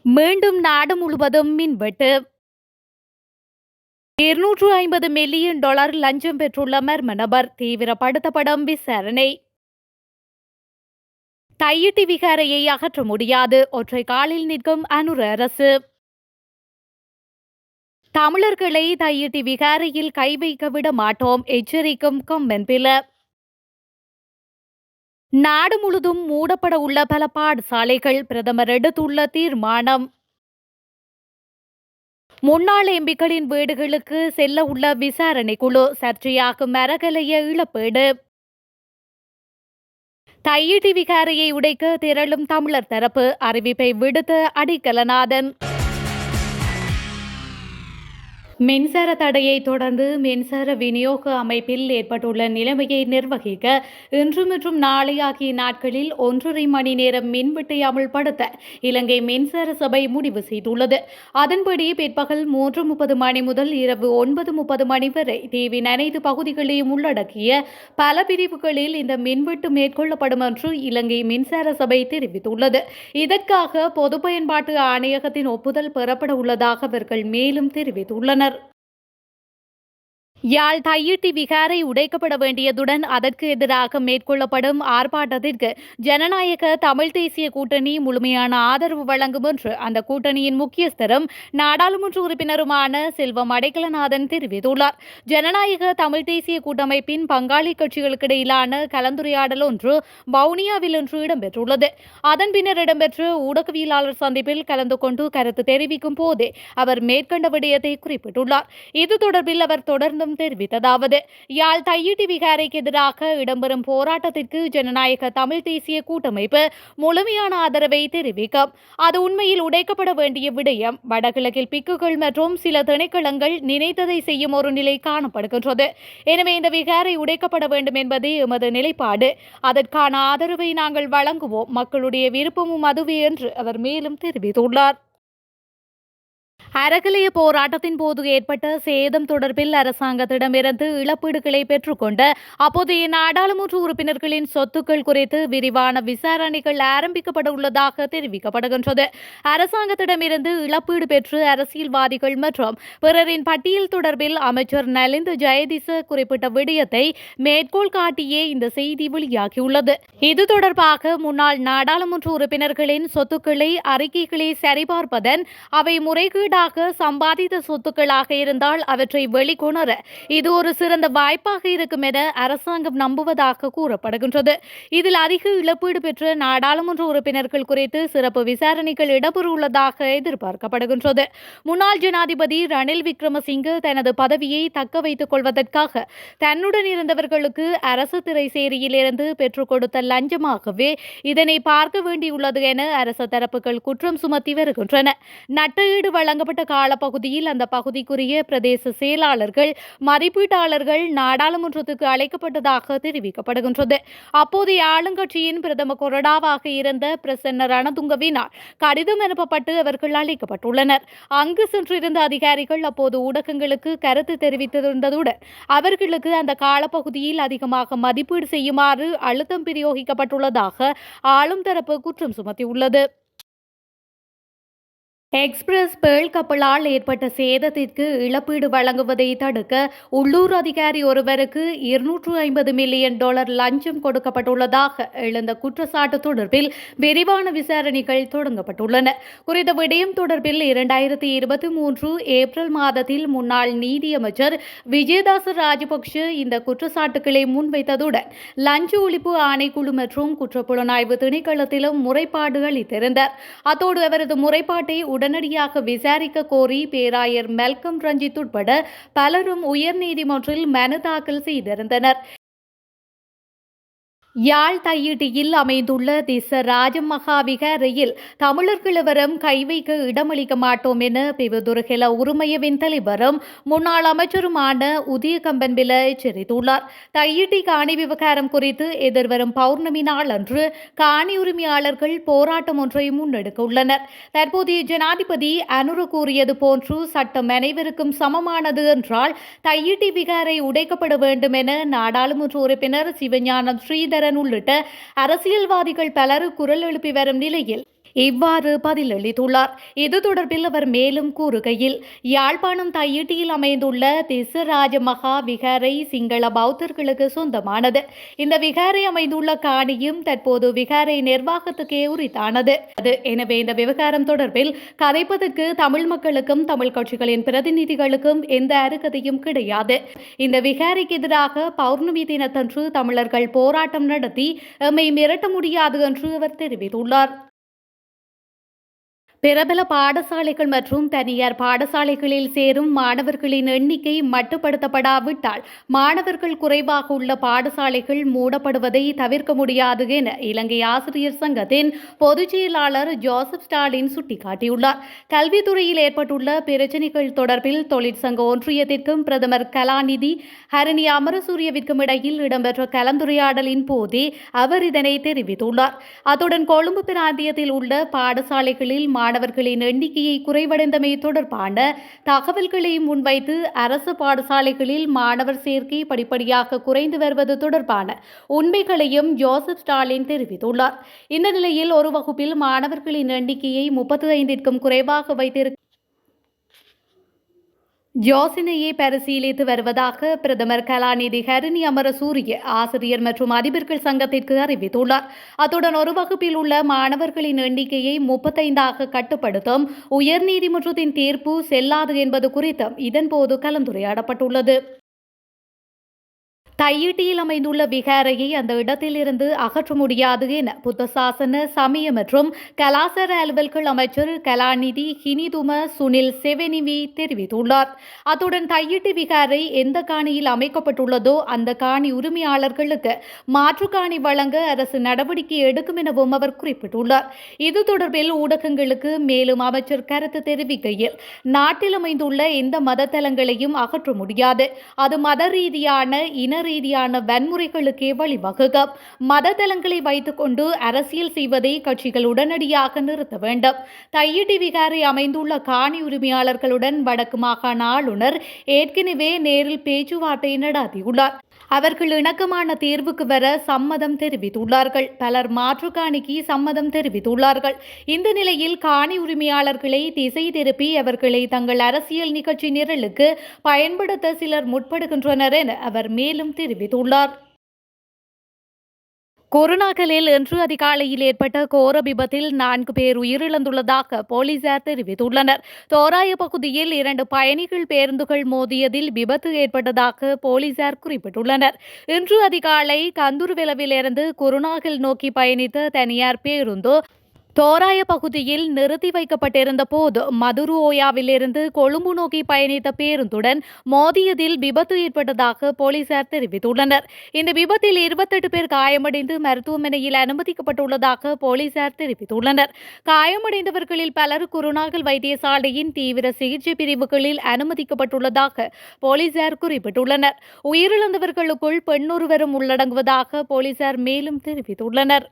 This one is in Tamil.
மீண்டும் நாடு முழுவதும் மின்வெட்டு. $250 மில்லியன் லஞ்சம் பெற்றுள்ள மர்ம நபர் தீவிரப்படுத்தப்படும் விசாரணை. தையிட்டி விகாரையை அகற்ற முடியாது, ஒற்றை காலில் நிற்கும் அனுர அரசு. தமிழர்களை தையிட்டி விகாரையில் கை வைக்க விட மாட்டோம், எச்சரிக்கும் கொம்பன்பில. நாடு முழுதும் மூடப்பட உள்ள பல பாடசாலைகள், பிரதமர் எடுத்துள்ள தீர்மானம். முன்னாள் எம்பிக்களின் வீடுகளுக்கு செல்ல உள்ள விசாரணை குழு, சர்ச்சையாகும் மரகலைய இழப்பீடு. தையிட்டி விகாரையை உடைக்க திரளும் தமிழர் தரப்பு, அறிவிப்பை விடுத்த அடிக்கலநாதன். மின்சார தடையை தொடர்ந்து மின்சார விநியோக அமைப்பில் ஏற்பட்டுள்ள நிலைமையை நிர்வகிக்க இன்று மற்றும் நாளை ஆகிய நாட்களில் 1.5 மணி நேரம் மின்வெட்டை அமல்படுத்த இலங்கை மின்சார சபை முடிவு செய்துள்ளது. அதன்படி பிற்பகல் 3:30 மணி முதல் இரவு 9:30 மணி வரை தீவின் அனைத்து பகுதிகளையும் உள்ளடக்கிய பல பிரிவுகளில் இந்த மின்வெட்டு மேற்கொள்ளப்படும் என்று இலங்கை மின்சார சபை தெரிவித்துள்ளது. இதற்காக பொது பயன்பாட்டு ஆணையகத்தின் ஒப்புதல் பெறப்பட உள்ளதாக அவர்கள் மேலும் தெரிவித்துள்ளனர். யாழ் தையிட்டி விகாரை உடைக்கப்பட வேண்டியதுடன் அதற்கு எதிராக மேற்கொள்ளப்படும் ஆர்ப்பாட்டத்திற்கு ஜனநாயக தமிழ் தேசிய கூட்டணி முழுமையான ஆதரவு வழங்கும் என்று அந்த கூட்டணியின் முக்கியஸ்தரும் நாடாளுமன்ற உறுப்பினருமான செல்வம் அடைக்கலநாதன் தெரிவித்துள்ளார். ஜனநாயக தமிழ் தேசிய கூட்டமைப்பின் பங்காளி கட்சிகளுக்கிடையிலான கலந்துரையாடல் ஒன்று வவுனியாவில் இன்று இடம்பெற்றுள்ளது. அதன் பின்னர் இடம்பெற்ற ஊடகவியலாளர் சந்திப்பில் கலந்து கொண்டு கருத்து தெரிவிக்கும் போதே அவர் மேற்கண்ட விடயத்தை குறிப்பிட்டுள்ளார். இது தொடர்பில் அவர் தொடர்ந்து தெரிவித்ததாவது, யாழ் தையிட்டி விகாரைக்கு எதிராக இடம்பெறும் போராட்டத்திற்கு ஜனநாயக தமிழ் தேசிய கூட்டமைப்பு முழுமையான ஆதரவை தெரிவிக்கும். அது உண்மையில் உடைக்கப்பட வேண்டிய விடயம். வடகிழக்கில் பிக்குகள் மற்றும் சில திணைக்களங்கள் நினைத்ததை செய்யும் ஒரு நிலை காணப்படுகின்றது. எனவே இந்த விகாரை உடைக்கப்பட வேண்டும் என்பதே எமது நிலைப்பாடு. அதற்கான ஆதரவை நாங்கள் வழங்குவோம். மக்களுடைய விருப்பமும் அதுவே என்று அவர் மேலும் தெரிவித்துள்ளார். அறகலைய போராட்டத்தின் போது ஏற்பட்ட சேதம் தொடர்பில் அரசாங்கத்திடமிருந்து இழப்பீடுகளை பெற்றுக்கொண்ட அப்போதைய நாடாளுமன்ற உறுப்பினர்களின் சொத்துக்கள் குறித்து விரிவான விசாரணைகள் ஆரம்பிக்கப்பட உள்ளதாக தெரிவிக்கப்படுகின்றது. அரசாங்கத்திடமிருந்து இழப்பீடு பெற்று அரசியல்வாதிகள் மற்றும் பிறரின் பட்டியல் தொடர்பில் அமைச்சர் நலிந்த ஜெயதிச குறிப்பிட்ட விடயத்தை மேற்கோள் காட்டியே இந்த செய்தி வெளியாகியுள்ளது. இது தொடர்பாக முன்னாள் நாடாளுமன்ற உறுப்பினர்களின் சொத்துக்களை அறிக்கைகளை சரிபார்ப்பதன் அவை முறைகேடு சம்பாதித்த சொத்துக்களாக இருந்தால் அவற்றை வெளிக்கொணர இது ஒரு சிறந்த வாய்ப்பாக இருக்கும் என அரசாங்கம் நம்புவதாக கூறப்படுகின்றது. இதில் அதிக இழப்பீடு பெற்ற நாடாளுமன்ற உறுப்பினர்கள் குறித்து சிறப்பு விசாரணைகள் இடம்பெறவுள்ளதாக எதிர்பார்க்கப்படுகின்றது. முன்னாள் ஜனாதிபதி ரணில் விக்ரமசிங்கே தனது பதவியை தக்க வைத்துக் கொள்வதற்காக தன்னுடன் இருந்தவர்களுக்கு அரசு திரைசேரியிலிருந்து பெற்றுக் கொடுத்த லஞ்சமாகவே இதனை பார்க்க வேண்டியுள்ளது என அரசு தரப்புகள் குற்றம் சுமத்தி வருகின்றன. நட்டஈடு வழங்கப்பட்ட காலப்பகுதியில் அந்த பகுதிக்குரிய பிரதேச செயலாளர்கள் மதிப்பீட்டாளர்கள் நாடாளுமன்றத்துக்கு அழைக்கப்பட்டதாக தெரிவிக்கப்படுகின்றது. அப்போதைய ஆளுங்கட்சியின் பிரதம கொறடாவாக இருந்த பிரசன்ன ரணதுங்கவினால் கடிதம் அனுப்பப்பட்டு அவர்கள் அழைக்கப்பட்டுள்ளனர். அங்கு சென்றிருந்த அதிகாரிகள் அப்போது ஊடகங்களுக்கு கருத்து தெரிவித்திருந்ததுடன் அவர்களுக்கு அந்த காலப்பகுதியில் அதிகமாக மதிப்பீடு செய்யுமாறு அழுத்தம் பிரயோகிக்கப்பட்டுள்ளதாக ஆளும் தரப்பு குற்றம் சுமத்தியுள்ளது. எக்ஸ்பிரஸ் பேர்ல் கப்பலால் ஏற்பட்ட சேதத்திற்கு இழப்பீடு வழங்குவதை தடுக்க உள்ளூர் அதிகாரி ஒருவருக்கு $250 மில்லியன் லஞ்சம் கொடுக்கப்பட்டுள்ளதாக எழுந்த குற்றச்சாட்டு தொடர்பில் விரிவான விசாரணைகள் தொடங்கப்பட்டுள்ளன. குறித்த விடயம் தொடர்பில் 2023 ஏப்ரல் மாதத்தில் முன்னாள் நீதியமைச்சர் விஜயதாச ராஜபக்ஷ இந்த குற்றச்சாட்டுகளை முன்வைத்ததுடன் லஞ்ச ஒழிப்பு ஆணைக்குழு மற்றும் குற்றப்புலனாய்வு திணைக்களத்திலும் முறைப்பாடு அளித்திருந்தார். அத்தோடு அவரது முறைப்பாட்டை உடனடியாக விசாரிக்க கோரி பேராயர் மெல்கம் ரஞ்சித் உட்பட பலரும் உயர்நீதிமன்றில் மனு தாக்கல் செய்திருந்தனர். யாழ் தையிட்டியில் அமைந்துள்ள திஸ்ஸ ராஜமகா விகாரையில் தமிழர் கிழவரம் கை வைக்க இடமளிக்க மாட்டோம் என பிவதுர்கெல உரிமையவின் தலைவரும் முன்னாள் அமைச்சருமான உதய கம்பன்பில எச்சரித்துள்ளார். தையிட்டி காணி விவகாரம் குறித்து எதிர்வரும் பௌர்ணமி நாள் அன்று காணி உரிமையாளர்கள் போராட்டம் ஒன்றை முன்னெடுக்க உள்ளனர். தற்போதைய ஜனாதிபதி அனுர கூறியது போன்று சட்டம் அனைவருக்கும் சமமானது என்றால் தையிட்டி விகாரை உடைக்கப்பட வேண்டும் என நாடாளுமன்ற உறுப்பினர் சிவஞானம் ஸ்ரீதரன் உள்ளிட்ட அரசியல்வாதிகள் பலர் குரல் எழுப்பி வரும் நிலையில் இவ்வாறு பதிலளித்துள்ளார். இது தொடர்பில் அவர் மேலும் கூறுகையில், யாழ்ப்பாணம் தையிட்டியில் அமைந்துள்ள திஸ்ஸராஜ மகா விகாரை சிங்கள பௌத்தர்களுக்கு சொந்தமானது. இந்த விகாரை அமைந்துள்ள காணியும் தற்போது விகாரை நிர்வாகத்துக்கே உரித்தானது. எனவே இந்த விவகாரம் தொடர்பில் கதைப்பதற்கு தமிழ் மக்களுக்கும் தமிழ் கட்சிகளின் பிரதிநிதிகளுக்கும் எந்த அருகதையும் கிடையாது. இந்த விகாரைக்கு எதிராக பௌர்ணமி தினத்தன்று தமிழர்கள் போராட்டம் நடத்தி எம்மை மிரட்ட முடியாது என்று அவர் தெரிவித்துள்ளார். பிரபல பாடசாலைகள் மற்றும் தனியார் பாடசாலைகளில் சேரும் மாணவர்களின் எண்ணிக்கை மட்டுப்படுத்தப்படாவிட்டால் மாணவர்கள் குறைவாக உள்ள பாடசாலைகள் மூடப்படுவதை தவிர்க்க முடியாது என இலங்கை ஆசிரியர் சங்கத்தின் பொதுச் செயலாளர் ஜோசப் ஸ்டாலின் சுட்டிக்காட்டியுள்ளார். கல்வித்துறையில் ஏற்பட்டுள்ள பிரச்சினைகள் தொடர்பில் தொழிற்சங்க ஒன்றியத்திற்கும் பிரதமர் கலாநிதி ஹரணி அமரசூரியவிற்கும் இடையில் இடம்பெற்ற கலந்துரையாடலின் போதே அவர் இதனை தெரிவித்துள்ளார். அத்துடன் கொழும்பு பிராந்தியத்தில் உள்ள பாடசாலைகளில் மாணவர்களின் எண்ணிக்கையை குறைவடைந்தமை தொடர்பான தகவல்களை முன்வைத்து அரசு பாடசாலைகளில் மாணவர் சேர்க்கை படிப்படியாக குறைந்து வருவது தொடர்பான உண்மைகளையும் ஜோசப் ஸ்டாலின் தெரிவித்துள்ளார். இந்த நிலையில் ஒரு வகுப்பில் மாணவர்களின் எண்ணிக்கையை 35க்கும் குறைவாக வைத்திருக்க யோசனையை பரிசீலித்து வருவதாக பிரதமர் கலாநிதி ஹரணி அமரசூரிய ஆசிரியர் மற்றும் அதிபர்கள் சங்கத்திற்கு அறிவித்துள்ளார். அத்துடன் ஒரு வகுப்பில் உள்ள மாணவர்களின் எண்ணிக்கையை 35ஆக கட்டுப்படுத்தும் உயர்நீதிமன்றத்தின் தீர்ப்பு செல்லாது என்பது குறித்தும் இதன்போது கலந்துரையாடப்பட்டுள்ளது. தையிட்டியில் அமைந்துள்ள விகாரையை அந்த இடத்திலிருந்து அகற்ற முடியாது என புத்த சாசன சமய மற்றும் கலாசார அலுவல்கள் அமைச்சர் கலாநிதி ஹினிதும சுனில் செவனிவி தெரிவித்துள்ளார். அத்துடன் தையிட்டி விகாரை எந்த காணியில் அமைக்கப்பட்டுள்ளதோ அந்த காணி உரிமையாளர்களுக்கு மாற்று காணி வழங்க அரசு நடவடிக்கை எடுக்கும் எனவும் அவர் குறிப்பிட்டுள்ளார். இது தொடர்பில் ஊடகங்களுக்கு மேலும் அமைச்சர் கருத்து தெரிவிக்கையில், நாட்டில் அமைந்துள்ள எந்த மத தலங்களையும் அகற்ற முடியாது. அது மத ரீதியான இன ரீதியான வன்முறைகளுக்கே வழிவகுக்கும். மத தலங்களை வைத்துக் கொண்டு அரசியல் செய்வதை கட்சிகள் உடனடியாக நிறுத்த வேண்டும். தையிட்டி விகாரை அமைந்துள்ள காணி உரிமையாளர்களுடன் வடக்கு மாகாண ஆளுநர் ஏற்கனவே நேரில் பேச்சுவார்த்தை நடத்தியுள்ளார். அவர்கள் இணக்கமான தீர்வுக்கு வர சம்மதம் தெரிவித்துள்ளார்கள். பலர் மாற்று காணிக்கு சம்மதம் தெரிவித்துள்ளார்கள். இந்த நிலையில் காணி உரிமையாளர்களை திசை திருப்பி அவர்களை தங்கள் அரசியல் நிகழ்ச்சி நிரலுக்கு பயன்படுத்த சிலர் முற்படுகின்றனர் என அவர் மேலும் தெரிவித்துள்ளார். கொரோனாக்கலில் இன்று அதிகாலையில் ஏற்பட்ட கோர விபத்தில் 4 பேர் உயிரிழந்துள்ளதாக போலீசார் தெரிவித்துள்ளனர். தோராய பகுதியில் 2 பயணிகள் பேருந்துகள் மோதியதில் விபத்து ஏற்பட்டதாக போலீசார் குறிப்பிட்டுள்ளனர். இன்று அதிகாலை கந்துருவெலவிலிருந்து கொரோனாக்கல் நோக்கி பயணித்த தனியார் பேருந்து தோராய பகுதியில் நிறுத்தி வைக்கப்பட்டிருந்த போது மதுருஓயாவிலிருந்து கொழும்பு நோக்கி பயணித்த பேருந்துடன் மோதியதில் விபத்து ஏற்பட்டதாக போலீசார் தெரிவித்துள்ளனர். இந்த விபத்தில் 28 பேர் காயமடைந்து மருத்துவமனையில் அனுமதிக்கப்பட்டுள்ளதாக போலீசார் தெரிவித்துள்ளனர். காயமடைந்தவர்களில் பலர் குருநாகல் வைத்தியசாலையின் தீவிர சிகிச்சை பிரிவுகளில் அனுமதிக்கப்பட்டுள்ளதாக போலீசார் குறிப்பிட்டுள்ளனர். உயிரிழந்தவர்களுக்குள் பெண்ணொருவரும் உள்ளடங்குவதாக போலீசார் மேலும் தெரிவித்துள்ளனர்.